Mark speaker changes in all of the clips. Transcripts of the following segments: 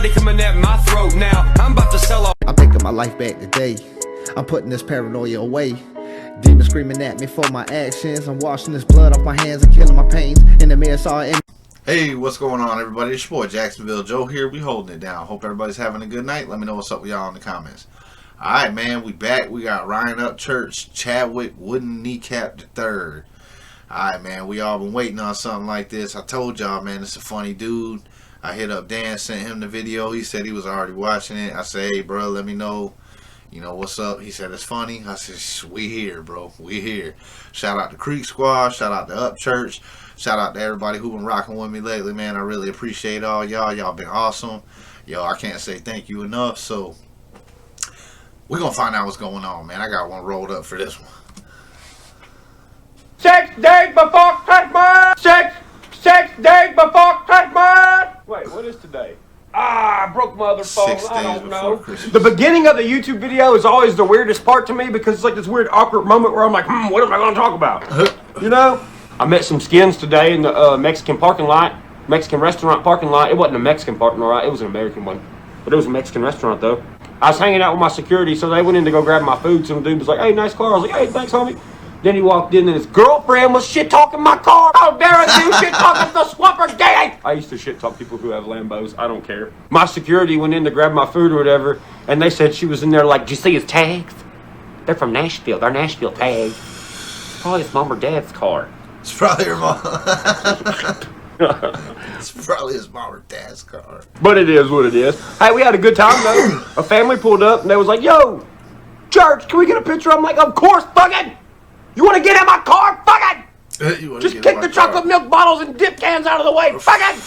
Speaker 1: Everybody coming at my throat now. I'm about to sell all.
Speaker 2: I'm taking my life back today. I'm putting this paranoia away. Demons screaming at me for my actions. I'm washing this blood off my hands and killing my pains. In the mirror saw it.
Speaker 3: Hey, what's going on, everybody? It's your boy Jacksonville Joe here. We holding it down. Hope everybody's having a good night. Let me know what's up with y'all in the comments. Alright, man, we back. We got Ryan Upchurch, Chadwick, wooden kneecap the third. Alright, man, we all been waiting on something like this. I told y'all, man, it's a funny dude. I hit up Dan, sent him the video. He said he was already watching it. I said, hey, bro, let me know. You know, what's up? He said, it's funny. I said, we here, bro. We here. Shout out to Creeksquad. Shout out to Upchurch. Shout out to everybody who been rocking with me lately, man. I really appreciate all y'all. Y'all been awesome. Yo, I can't say thank you enough. So, we're going to find out what's going on, man. I got one rolled up for this one.
Speaker 4: 6 days before Christmas! 6 days before Christmas! Wait, what is today? I broke my other phone.
Speaker 3: 6 days
Speaker 4: I don't know.
Speaker 3: Christmas.
Speaker 4: The beginning of the YouTube video is always the weirdest part to me because it's like this weird awkward moment where I'm like, what am I going to talk about? You know? I met some skins today in the Mexican parking lot, Mexican restaurant parking lot. It wasn't a Mexican parking lot, it was an American one. But it was a Mexican restaurant though. I was hanging out with my security, so they went in to go grab my food. Some dude was like, hey, nice car. I was like, hey, thanks, homie. Then he walked in and his girlfriend was shit-talking my car. How dare you shit-talking the swapper gay? I used to shit-talk people who have Lambos. I don't care. My security went in to grab my food or whatever, and they said she was in there like, did you see his tags? They're from Nashville. They're Nashville tags. Probably his mom or dad's car.
Speaker 3: It's probably your mom. It's probably his mom or dad's car.
Speaker 4: But it is what it is. Hey, we had a good time though. A family pulled up and they was like, yo, church, can we get a picture? I'm like, of course, fucking. You want to get in my car? Fucking. Just kick the chocolate milk bottles and dip cans out of the way. Fucking.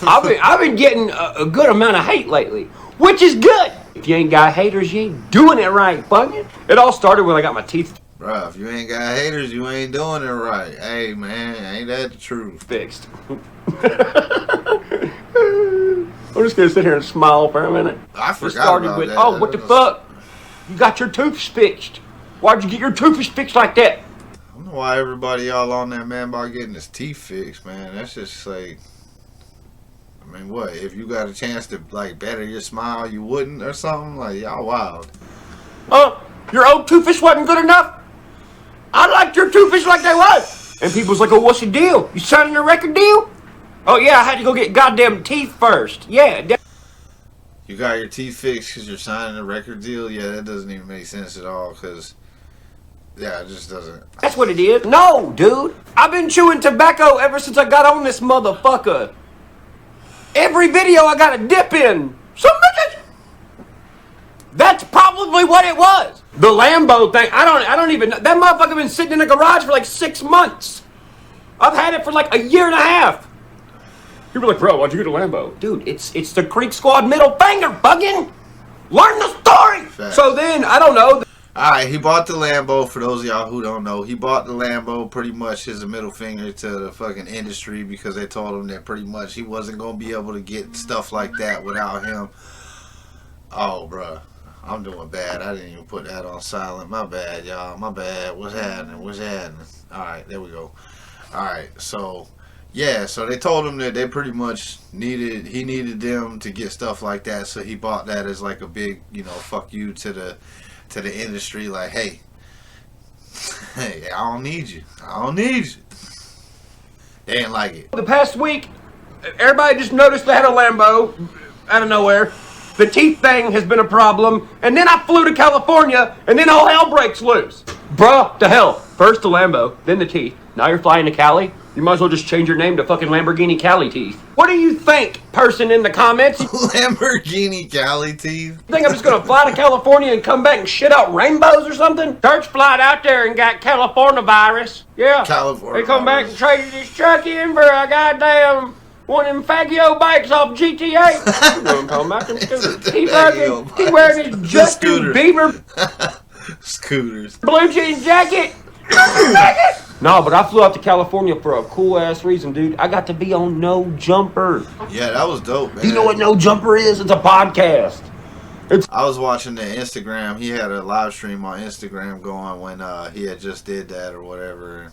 Speaker 4: I've been getting a good amount of hate lately, which is good. If you ain't got haters, you ain't doing it right, fucking. It all started when I got my teeth
Speaker 3: Bruh, if you ain't got haters, you ain't doing it right. Hey, man, ain't that the truth?
Speaker 4: fixed. I'm just gonna sit here and smile for a minute.
Speaker 3: I
Speaker 4: It
Speaker 3: forgot
Speaker 4: started
Speaker 3: about
Speaker 4: with,
Speaker 3: that.
Speaker 4: oh, what the fuck? You got your tooth fixed. Why'd you get your tooth fixed like that?
Speaker 3: I don't know why everybody all on that, man, about getting his teeth fixed, man. That's just like, I mean, what? If you got a chance to, like, better your smile, you wouldn't or something? Like, y'all wild.
Speaker 4: Your old toothfish wasn't good enough? I liked your toothfish like they was. And people's like, oh, what's the deal? You signing a record deal? Oh, yeah, I had to go get goddamn teeth first. Yeah.
Speaker 3: You got your teeth fixed because you're signing a record deal? Yeah, that doesn't even make sense at all because, yeah, it just doesn't.
Speaker 4: That's what it is. No, dude. I've been chewing tobacco ever since I got on this motherfucker. Every video I got a dip in. Some bitches. That's probably what it was. The Lambo thing, I don't even know. That motherfucker been sitting in the garage for like 6 months. I've had it for like a year and a half. People are like, bro, why'd you get a Lambo? Dude, it's the Creeksquad middle finger, bugging. Learn the story.
Speaker 3: Fact.
Speaker 4: So then, I don't know.
Speaker 3: Alright, he bought the Lambo. For those of y'all who don't know, he bought the Lambo pretty much as a middle finger to the fucking industry because they told him that pretty much he wasn't going to be able to get stuff like that without him. Oh, bruh. I'm doing bad. I didn't even put that on silent. My bad, y'all. My bad. What's happening? What's happening? Alright, there we go. Alright, so, yeah. So they told him that they pretty much he needed them to get stuff like that. So he bought that as like a big, you know, fuck you to the industry. Like, hey, I don't need you. I don't need you. They didn't like it.
Speaker 4: The past week, everybody just noticed they had a Lambo out of nowhere. The teeth thing has been a problem. And then I flew to California, and then all hell breaks loose. Bruh, to hell. First the Lambo, then the teeth. Now you're flying to Cali? You might as well just change your name to fucking Lamborghini Cali Teeth. What do you think, person in the comments? You
Speaker 3: Lamborghini Cali Teeth?
Speaker 4: think I'm just gonna fly to California and come back and shit out rainbows or something? Church flight out there and got California virus. Yeah.
Speaker 3: California
Speaker 4: They come back and traded his truck in for a goddamn one of them Faggio bikes off GTA. You know what I'm talking about, them scooters. He wearing his Justin Bieber
Speaker 3: Scooters.
Speaker 4: blue jean jacket. No, but I flew out to California for a cool ass reason, dude. I got to be on No Jumper.
Speaker 3: Yeah, that was dope, man.
Speaker 4: You know what No Jumper is? It's a podcast.
Speaker 3: I was watching the Instagram. He had a live stream on Instagram going when he had just did that or whatever. And,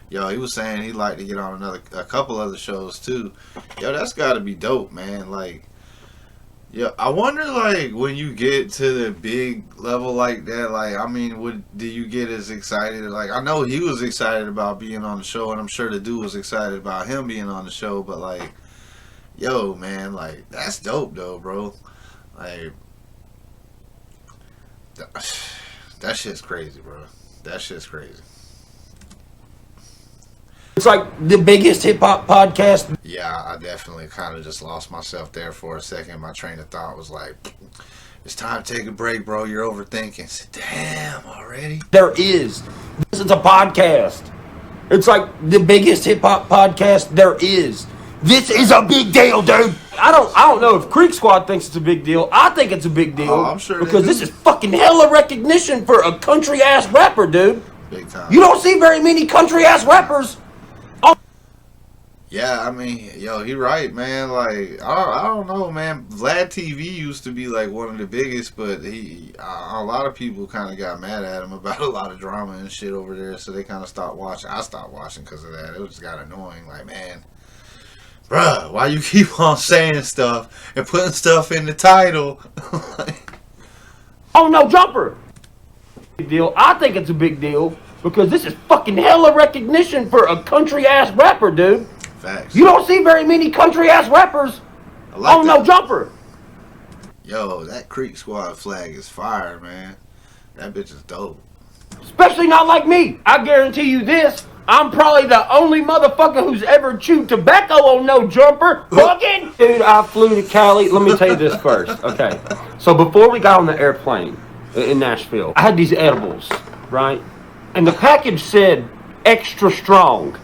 Speaker 3: yo, he was saying he'd like to get on a couple other shows too. Yo, that's got to be dope, man. Like, Yeah, I wonder, like, when you get to the big level like that, like, I mean, do you get as excited? Like, I know he was excited about being on the show, and I'm sure the dude was excited about him being on the show, but, like, yo, man, like, that's dope, though, bro. Like, that shit's crazy, bro. That shit's crazy.
Speaker 4: It's like the biggest hip hop podcast.
Speaker 3: Yeah, I definitely kind of just lost myself there for a second. My train of thought was like, it's time to take a break, bro. You're overthinking. I said, damn, already?
Speaker 4: There is. This is a podcast. It's like the biggest hip hop podcast there is. This is a big deal, dude. I don't know if Creeksquad thinks it's a big deal. I think it's a big deal.
Speaker 3: Oh, I'm sure
Speaker 4: because this is fucking hella recognition for a country ass rapper, dude.
Speaker 3: Big time.
Speaker 4: You don't see very many country ass rappers.
Speaker 3: Yeah, I mean, yo, he right, man. Like, I don't know, man. Vlad TV used to be like one of the biggest, but a lot of people kind of got mad at him about a lot of drama and shit over there, so they kind of stopped watching. I stopped watching because of that. It just got annoying. Like, man, bruh, why you keep on saying stuff and putting stuff in the title?
Speaker 4: Oh no, Jumper. Big deal. I think it's a big deal because this is fucking hella recognition for a country ass rapper, dude.
Speaker 3: Facts.
Speaker 4: You don't see very many country ass rappers.
Speaker 3: I like
Speaker 4: oh
Speaker 3: that.
Speaker 4: no, Jumper.
Speaker 3: Yo, that Creeksquad flag is fire, man. That bitch is dope.
Speaker 4: Especially not like me. I guarantee you this. I'm probably the only motherfucker who's ever chewed tobacco on no Jumper. Fucking dude, I flew to Cali. Let me tell you this first, okay? So before we got on the airplane in Nashville, I had these edibles, right? And the package said extra strong.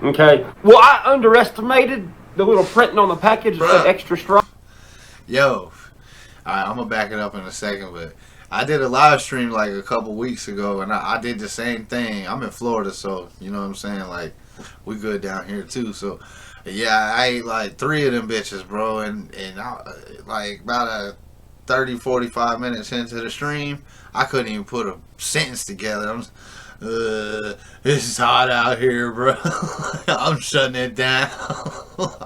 Speaker 4: Okay. Well, I underestimated the little printing on the package that said extra strong.
Speaker 3: Yo, alright, I'm gonna back it up in a second, but I did a live stream like a couple weeks ago, and I did the same thing. I'm in Florida, so you know what I'm saying. Like, we good down here too. So, yeah, I ate like 3 of them bitches, bro, and like about a 30, 45 minutes into the stream, I couldn't even put a sentence together. It's hot out here, bro. I'm shutting it down.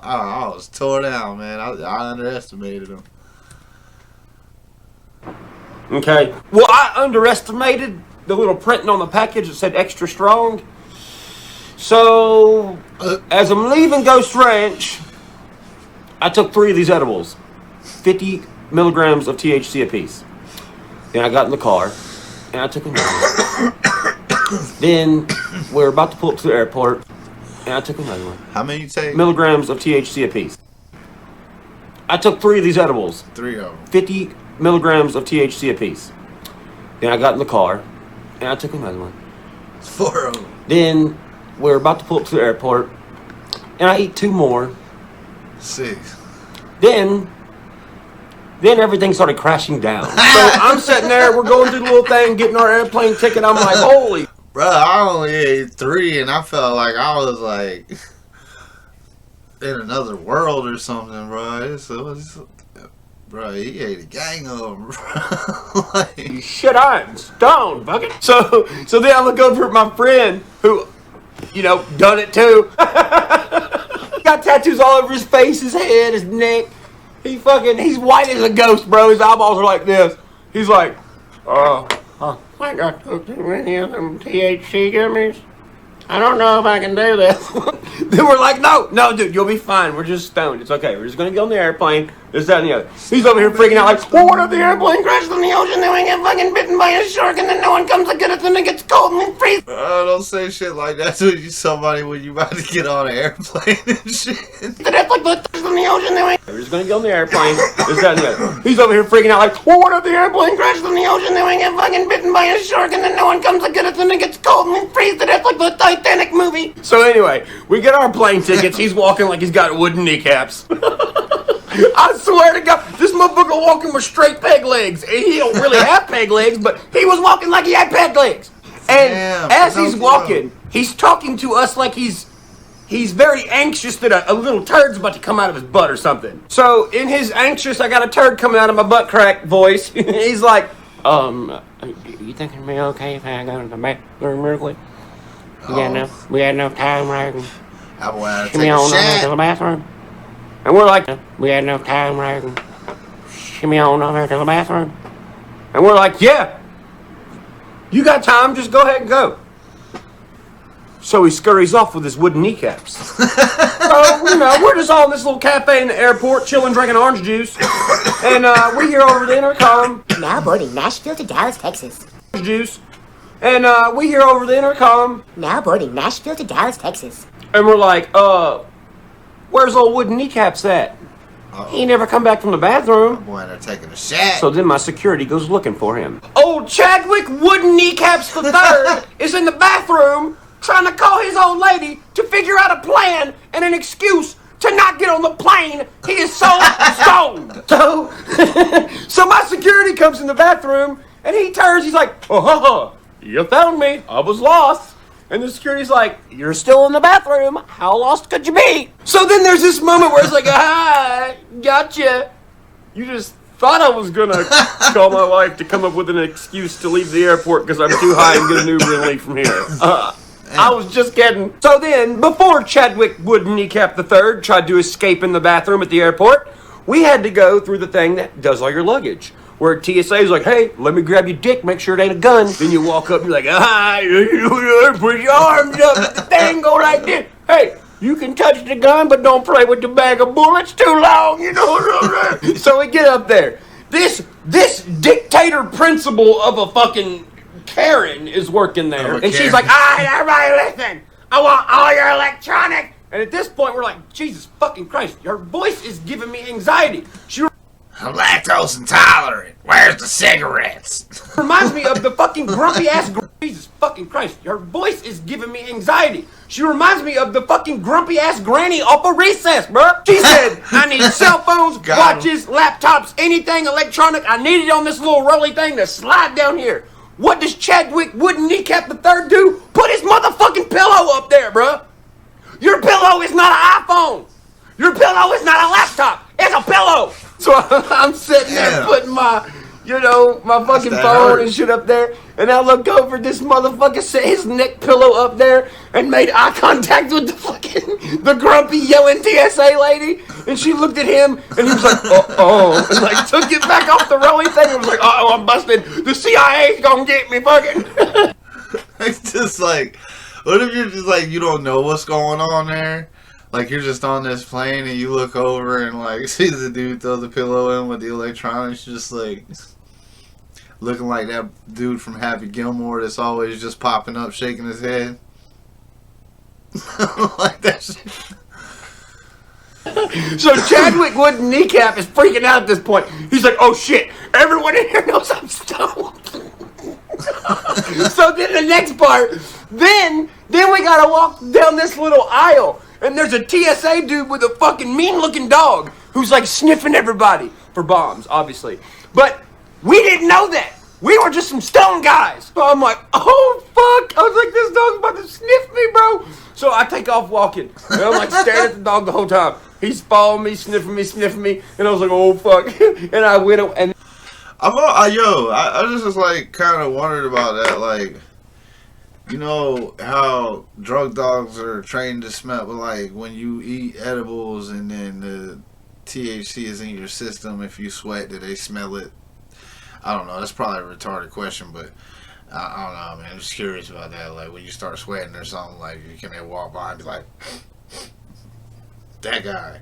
Speaker 3: I was tore down, man. I underestimated him.
Speaker 4: Okay. Well, I underestimated the little printing on the package that said extra strong. So, as I'm leaving Ghost Ranch, I took 3 of these edibles. 50 milligrams of THC apiece. Then I got in the car, and I took another one. Then we were about to pull up to the airport, and I took another one.
Speaker 3: How many you take?
Speaker 4: Milligrams of THC apiece. I took 3 of these edibles.
Speaker 3: 3 of them.
Speaker 4: 50 milligrams of THC apiece. Then I got in the car, and I took another one.
Speaker 3: 4 of them.
Speaker 4: Then we were about to pull up to the airport, and I ate 2 more.
Speaker 3: 6.
Speaker 4: Then everything started crashing down. So I'm sitting there, we're going through the little thing, getting our airplane ticket. I'm like, holy.
Speaker 3: Bro, I only ate 3, and I felt like I was like in another world or something, bro. Bro, he ate a gang of them, bro. Like,
Speaker 4: Shit, I'm stoned, fucking. So then I look over at my friend who, done it too. Got tattoos all over his face, his head, his neck. He's white as a ghost, bro. His eyeballs are like this. He's like, I got too many of them THC gummies. I don't know if I can do this. Then we're like, no, dude, you'll be fine. We're just stoned. It's okay. We're just going to get on the airplane. This, that, and the other. He's over here freaking out like, well, what if the airplane crashes in the ocean, then we get fucking bitten by a shark, and then no one comes to get us, and it gets cold and freeze.
Speaker 3: don't say shit like that to somebody when you about to get on an airplane and shit.
Speaker 4: That's like the in the ocean, then we're just going to get on the airplane. This, that, and the other. He's over here freaking out like, well, what if the airplane crashes in the ocean, then we get fucking bitten by a shark, and then no one comes to get us, and it gets cold and freeze to death like the Titanic movie. So anyway, we get our plane tickets. He's walking like he's got wooden kneecaps. I swear to God, this motherfucker walking with straight peg legs. And he don't really have peg legs, but he was walking like he had peg legs. And as he's walking, he's talking to us like he's very anxious that a little turd's about to come out of his butt or something. So in his anxious, I got a turd coming out of my butt crack voice, he's like, you think it'd be okay if I go to the bathroom real quick? We got enough time, right?
Speaker 3: I want to
Speaker 4: Get
Speaker 3: take
Speaker 4: me
Speaker 3: a
Speaker 4: on
Speaker 3: shit.
Speaker 4: to the bathroom. And we're like, we had enough time, right? shimmy on over to the bathroom? And we're like, yeah. You got time, just go ahead and go. So he scurries off with his wooden kneecaps. So, you know, we're just all in this little cafe in the airport, chilling, drinking orange juice. And we hear over the intercom.
Speaker 5: Now boarding Nashville to Dallas, Texas.
Speaker 4: Juice. And we hear over the intercom.
Speaker 5: Now boarding Nashville to Dallas, Texas.
Speaker 4: And we're like, where's old wooden kneecaps at? He ain't never come back from the bathroom.
Speaker 3: Boy, they're taking a shot.
Speaker 4: So then my security goes looking for him. Old Chadwick Wooden Kneecaps III is in the bathroom trying to call his old lady to figure out a plan and an excuse to not get on the plane. He is so stoned. So my security comes in the bathroom and he turns, he's like, oh, you found me. I was lost. And the security's like, you're still in the bathroom. How lost could you be? So then there's this moment where it's like, gotcha. You just thought I was going to call my wife to come up with an excuse to leave the airport because I'm too high and get an Uber and leave from here. I was just kidding. So then, before Chadwick Wooden Kneecap III tried to escape in the bathroom at the airport, we had to go through the thing that does all your luggage. Where TSA is like, hey, let me grab your dick, make sure it ain't a gun. Then you walk up and you're like, you put your arms up, the thing go like this. Hey, you can touch the gun, but don't play with the bag of bullets too long, you know. So we get up there. This dictator principle of a fucking Karen is working there. And she's like, all right, everybody listen. I want all your electronics. And at this point, we're like, Jesus fucking Christ, your voice is giving me anxiety.
Speaker 3: I'm lactose intolerant. Where's the cigarettes?
Speaker 4: Reminds me of the fucking grumpy ass. Jesus fucking Christ, your voice is giving me anxiety. She reminds me of the fucking grumpy ass granny off of Recess, bro. She said, I need cell phones, watches, laptops, anything electronic. I need it on this little rolly thing to slide down here. What does Chadwick Wooden Kneecap III do? Put his motherfucking pillow up there, bro. Your pillow is not an iPhone. Your pillow is not a laptop. It's a pillow. So I'm sitting there putting my, my fucking phone and shit up there. And I looked over, this motherfucker set his neck pillow up there and made eye contact with the grumpy yelling TSA lady. And she looked at him and he was like, uh-oh. And like took it back off the rolling thing and was like, uh-oh, I'm busted. The CIA's gonna get me fucking.
Speaker 3: It's just like, what if you're just like, you don't know what's going on there? Like, you're just on this plane and you look over and, like, see the dude throw the pillow in with the electronics, just, like, looking like that dude from Happy Gilmore that's always just popping up, shaking his head. Like that shit.
Speaker 4: So Chadwick Wooden Kneecap is freaking out at this point. He's like, oh, shit, everyone in here knows I'm stoned. So then the next part, then we gotta walk down this little aisle. And there's a TSA dude with a fucking mean-looking dog who's, like, sniffing everybody for bombs, obviously. But we didn't know that. We were just some stone guys. So I'm like, oh, fuck. I was like, this dog's about to sniff me, bro. So I take off walking. And I'm, like, staring at the dog the whole time. He's following me, sniffing me. And I was like, oh, fuck. And I went and...
Speaker 3: I just, like, kind of wondered about that, like... You know how drug dogs are trained to smell, but like when you eat edibles and then the THC is in your system, if you sweat, do they smell it? I don't know. That's probably a retarded question, but I don't know, man. I'm just curious about that. Like when you start sweating or something, like you can walk by and be like, that guy.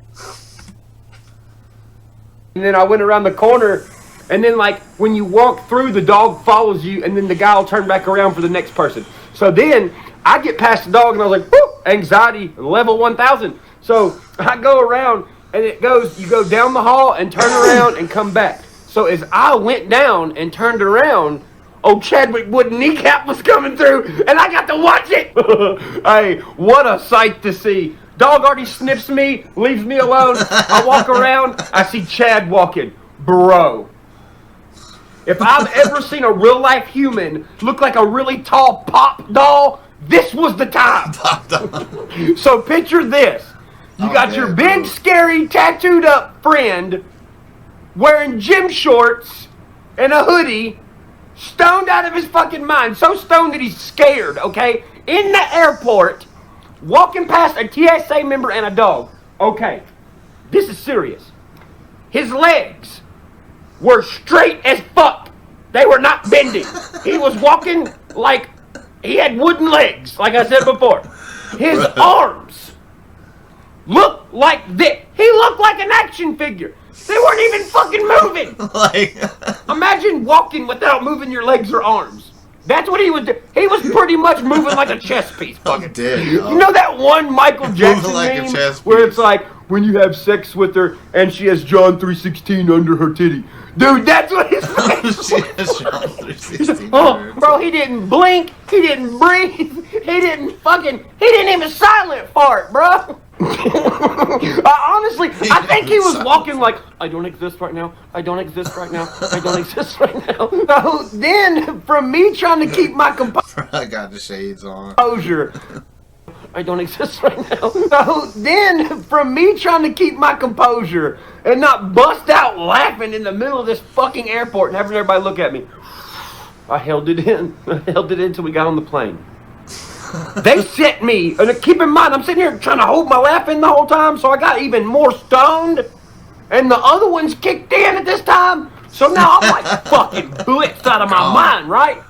Speaker 4: And then I went around the corner, and then like when you walk through, the dog follows you, and then the guy will turn back around for the next person. So then I get past the dog and I was like, whoo, anxiety level 1000. So I go around and it goes, you go down the hall and turn around and come back. So as I went down and turned around, old Chadwick Wooden Kneecap was coming through and I got to watch it. Hey, what a sight to see. Dog already sniffs me, leaves me alone. I walk around, I see Chad walking. Bro. If I've ever seen a real life human look like a really tall pop doll, this was the time. So picture this. You got your big, scary, tattooed up friend wearing gym shorts and a hoodie, stoned out of his fucking mind. So stoned that he's scared, okay? In the airport, walking past a TSA member and a dog. Okay, this is serious. His legs were straight as fuck. They were not bending. He was walking like he had wooden legs, like I said before. His arms looked like this. He looked like an action figure. They weren't even fucking moving.
Speaker 3: Like,
Speaker 4: imagine walking without moving your legs or arms. That's what he was doing. He was pretty much moving like a chess piece.
Speaker 3: I'm dead.
Speaker 4: You know that one Michael Jackson
Speaker 3: like a
Speaker 4: meme
Speaker 3: chess piece.
Speaker 4: where it's like, when you have sex with her and she has John 3:16 under her titty. Dude, that's what his face was. Oh, bro, he didn't blink. He didn't breathe. He didn't even silent fart, bro. Honestly, I think he was walking like, I don't exist right now. I don't exist right now. I don't exist right now. So then, from me trying to keep my
Speaker 3: I got the shades on.
Speaker 4: composure. I don't exist right now. So then, from me trying to keep my composure and not bust out laughing in the middle of this fucking airport and having everybody look at me, I held it in. I held it in until we got on the plane. They set me, and keep in mind, I'm sitting here trying to hold my laugh in the whole time, so I got even more stoned, and the other ones kicked in at this time, so now I'm like fucking blitzed out of my mind, right?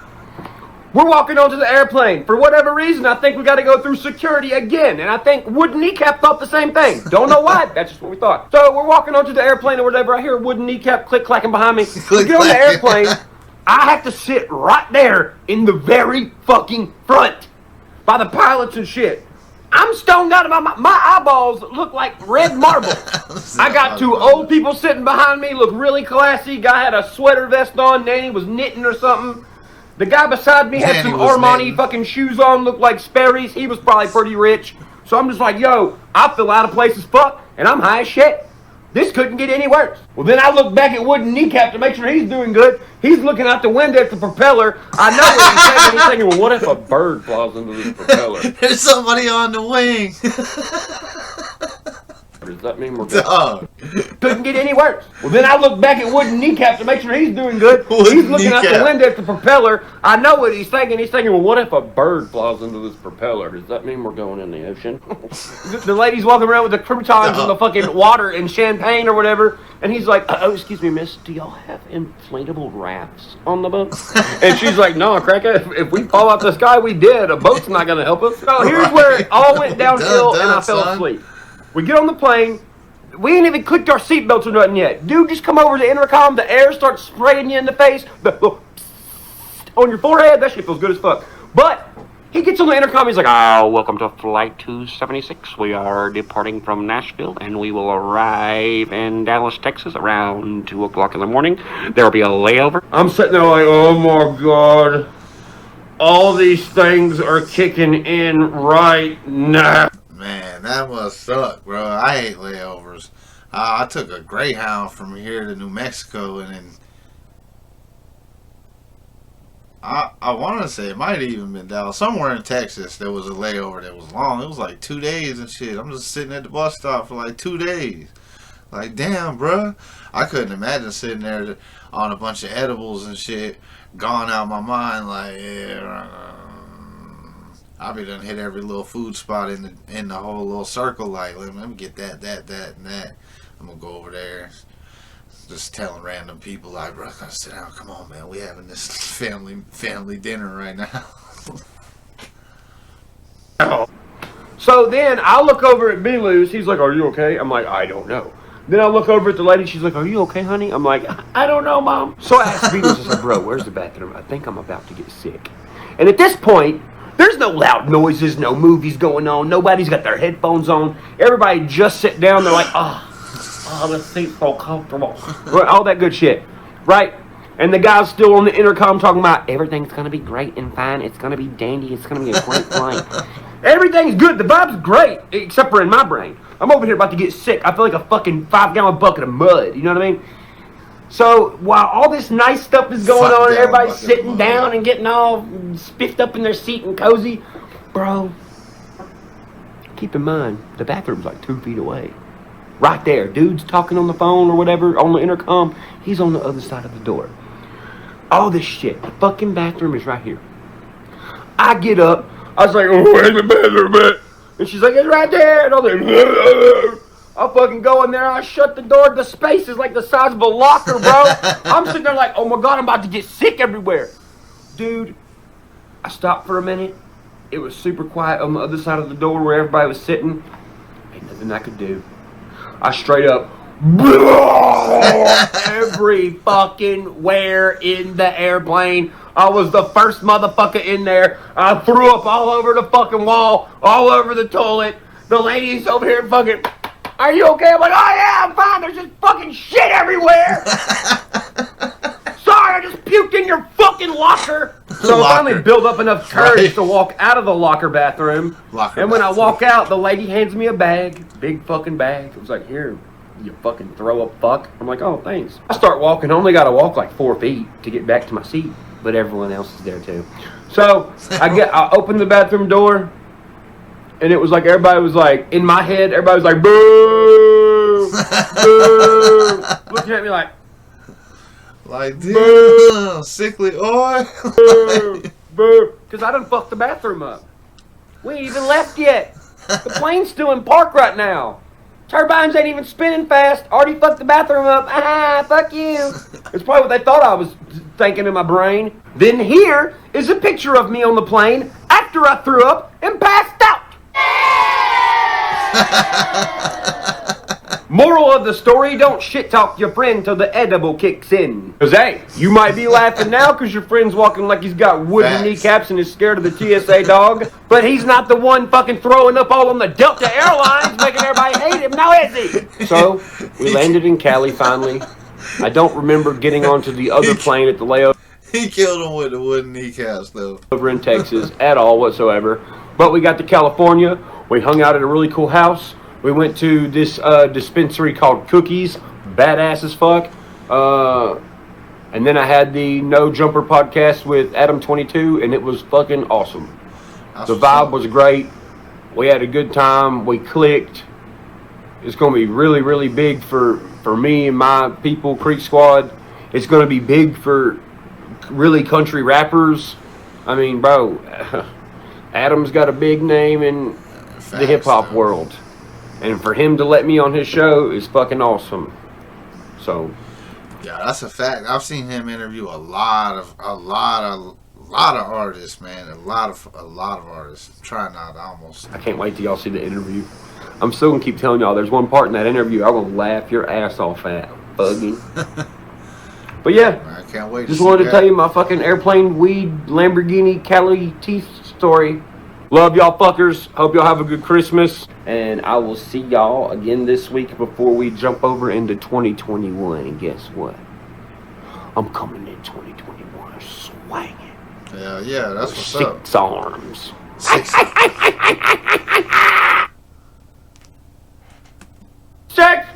Speaker 4: We're walking onto the airplane. For whatever reason, I think we got to go through security again, and I think Wooden Kneecap thought the same thing. Don't know why, that's just what we thought. So we're walking onto the airplane or whatever, I hear Wooden Kneecap click-clacking behind me. We get on the airplane, I have to sit right there in the very fucking front. By the pilots and shit. I'm stoned out of my eyeballs look like red marble. I got two old people sitting behind me, look really classy. Guy had a sweater vest on, Nanny was knitting or something. The guy beside me had some Armani fucking shoes on, looked like Sperry's. He was probably pretty rich. So I'm just like, yo, I feel out of place as fuck, and I'm high as shit. This couldn't get any worse. Well, then I look back at Wooden Kneecap to make sure he's doing good. He's looking out the window at the propeller. I know what he's saying. He's thinking, well, what if a bird flies into this propeller?
Speaker 3: There's somebody on the wing.
Speaker 4: Does that mean we're good? Couldn't get any worse. Well, then I look back at Wooden Kneecap to make sure he's doing good. He's looking out the window at the propeller. I know what he's thinking. He's thinking, well, what if a bird flies into this propeller? Does that mean we're going in the ocean? The lady's walking around with the croutons and the fucking water and champagne or whatever. And he's like, oh, excuse me, miss, do y'all have inflatable rafts on the boat? And she's like, no, cracker, if we fall out the sky, we did. A boat's not going to help us. So here's where it all went downhill and I fell asleep. We get on the plane. We ain't even clicked our seatbelts or nothing yet. Dude, just come over to the intercom. The air starts spraying you in the face. On your forehead. That shit feels good as fuck. But he gets on the intercom. He's like, oh, welcome to Flight 276. We are departing from Nashville, and we will arrive in Dallas, Texas around 2 o'clock in the morning. There will be a layover. I'm sitting there like, oh, my God. All these things are kicking in right now.
Speaker 3: Man, that must suck, bro. I hate layovers. I took a Greyhound from here to New Mexico, and then I want to say it might have even been Dallas. Somewhere in Texas, there was a layover that was long. It was like 2 days and shit. I'm just sitting at the bus stop for like 2 days. Like, damn, bro. I couldn't imagine sitting there on a bunch of edibles and shit, gone out my mind. Like, yeah, I be done hit every little food spot in the whole little circle. Like, let me get that, and that. I'm gonna go over there. Just telling random people, like, bro, gotta sit down. Come on, man. We having this family dinner right now.
Speaker 4: So then I look over at B-Luz. He's like, are you okay? I'm like, I don't know. Then I look over at the lady. She's like, are you okay, honey? I'm like, I don't know, Mom. So I asked B-Luz, I said, bro, where's the bathroom? I think I'm about to get sick. And at this point, there's no loud noises, no movies going on. Nobody's got their headphones on. Everybody just sit down. They're like, oh, the seat's so comfortable. All that good shit, right? And the guy's still on the intercom talking about everything's going to be great and fine. It's going to be dandy. It's going to be a great flight. Everything's good. The vibe's great, except for in my brain. I'm over here about to get sick. I feel like a fucking 5-gallon bucket of mud. You know what I mean? So while all this nice stuff is going on and everybody's sitting down and getting all spiffed up in their seat and cozy, bro, keep in mind, the bathroom's like 2 feet away. Right there. Dude's talking on the phone or whatever, on the intercom. He's on the other side of the door. All this shit. The fucking bathroom is right here. I get up. I was like, oh, where's the bathroom at? And she's like, it's right there. And all that. I fucking go in there, I shut the door, the space is like the size of a locker, bro. I'm sitting there like, oh my God, I'm about to get sick everywhere. Dude, I stopped for a minute. It was super quiet on the other side of the door where everybody was sitting. Ain't nothing I could do. I straight up every fucking where in the airplane. I was the first motherfucker in there. I threw up all over the fucking wall, all over the toilet. The lady's over here fucking, are you okay? I'm like, oh yeah, I'm fine. There's just fucking shit everywhere. Sorry, I just puked in your fucking locker. So I finally built up enough courage to walk out of the locker bathroom. And when I walk out, the lady hands me a bag, big fucking bag. It was like, here, you fucking throw up fuck. I'm like, oh, thanks. I start walking. I only got to walk like 4 feet to get back to my seat, but everyone else is there too. So I opened the bathroom door, and it was like everybody was like, in my head, everybody was like, boo, boo, looking at me like
Speaker 3: damn, sickly oil.
Speaker 4: Boo, boo, because I done fucked the bathroom up. We ain't even left yet. The plane's still in park right now. Turbines ain't even spinning fast. Already fucked the bathroom up. Ah, fuck you. It's probably what they thought I was thinking in my brain. Then here is a picture of me on the plane after I threw up and passed out. Moral of the story, don't shit talk your friend till the edible kicks in. Cause hey, you might be laughing now cause your friend's walking like he's got wooden kneecaps and is scared of the TSA dog. But he's not the one fucking throwing up all on the Delta Airlines making everybody hate him, now is he? So, we landed in Cali finally. I don't remember getting onto the other plane at the layover.
Speaker 3: He killed him with the wooden kneecaps though.
Speaker 4: Over in Texas at all whatsoever. But we got to California. We hung out at a really cool house. We went to this dispensary called Cookies, badass as fuck. And then I had the No Jumper podcast with Adam22, and it was fucking awesome. The vibe was great. We had a good time. We clicked. It's going to be really, really big for me and my people, Creeksquad. It's going to be big for really country rappers. I mean, bro, Adam's got a big name in the hip-hop world. And for him to let me on his show is fucking awesome. So,
Speaker 3: yeah, that's a fact. I've seen him interview a lot of artists, man. A lot of artists. I'm trying not to almost.
Speaker 4: I can't wait till y'all see the interview. I'm still gonna keep telling y'all. There's one part in that interview I'm gonna laugh your ass off at, bugging. But yeah,
Speaker 3: I can't wait.
Speaker 4: Just wanted to tell you my fucking airplane weed Lamborghini Cali teeth story. Love y'all fuckers. Hope y'all have a good Christmas. And I will see y'all again this week before we jump over into 2021. And guess what? I'm coming in 2021 swinging.
Speaker 3: Yeah, that's what's up.
Speaker 4: 6 arms.
Speaker 3: 6.
Speaker 4: 6.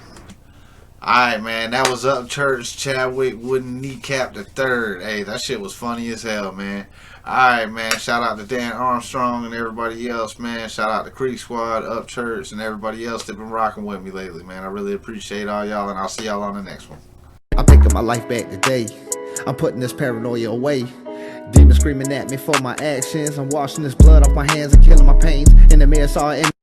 Speaker 3: Alright, man. That was Upchurch, Chadwick, wooden kneecap the third. Hey, that shit was funny as hell, man. Alright, man. Shout out to Dan Armstrong and everybody else, man. Shout out to Creeksquad, Upchurch, and everybody else that been rocking with me lately, man. I really appreciate all y'all, and I'll see y'all on the next one.
Speaker 2: I'm picking my life back today. I'm putting this paranoia away. Demons screaming at me for my actions. I'm washing this blood off my hands and killing my pains. In the mirror saw an